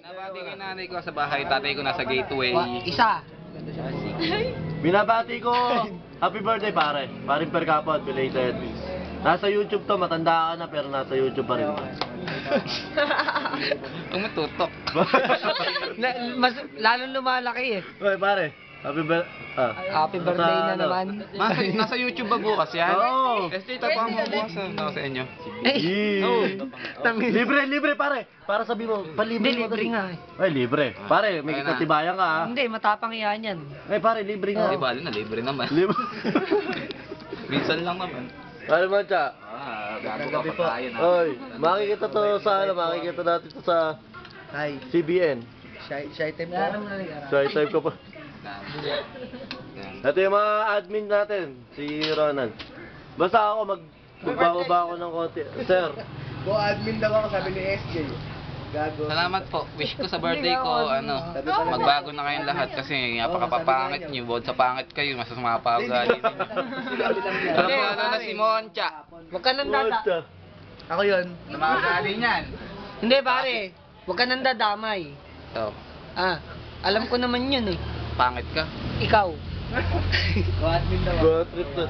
Nabati ko yung nanay ko sa bahay, tatay ko nasa gateway. Isa. Binabati ko, happy birthday pare. Paring Percapod, belated. Nasa YouTube to, matanda ka na pero nasa YouTube pa rin. Huwag mo tutok. Mas lalong lumalaki eh. Oy pare, happy birthday. Happy birthday na naman. Nasa YouTube ba bukas yan? Oo. Este, tapang mo bukas na sa inyo. Libre pare. Para sabi mo, palibre Hindi, mo libre dali. nga eh. Ay, libre. Pare, may Ayun na. katibayan ka ha. Hindi, matapang yan yan. Ay pare, libre nga. Di bali na, libre naman. Libre. Minsan lang naman. Ano man siya? Bago ka pagkain ha. Oy, makikita to sa makikita natin to sa Hi, CBN. shy time po. So, type ko pa. Ito yung mga admin natin, si Ronald. Basta ako magbaba ako ng konti. Sir, Go admin daw ako, sabi ni SJ. Gago. Salamat po. Wish ko sa birthday ko, magbago na kayong lahat kasi napakapapangit niyo. Bukod sa pangit kayo, masasama pa ako galing. Alam mo na si Moncha. Huwag ka nang dada... Moncha. Ako yun. Na mga galing yan. Hindi pare, huwag ka nang dadamay. So, Alam ko naman yun eh. pangit ka. Ikaw. Go admin daw ako. Go trip to.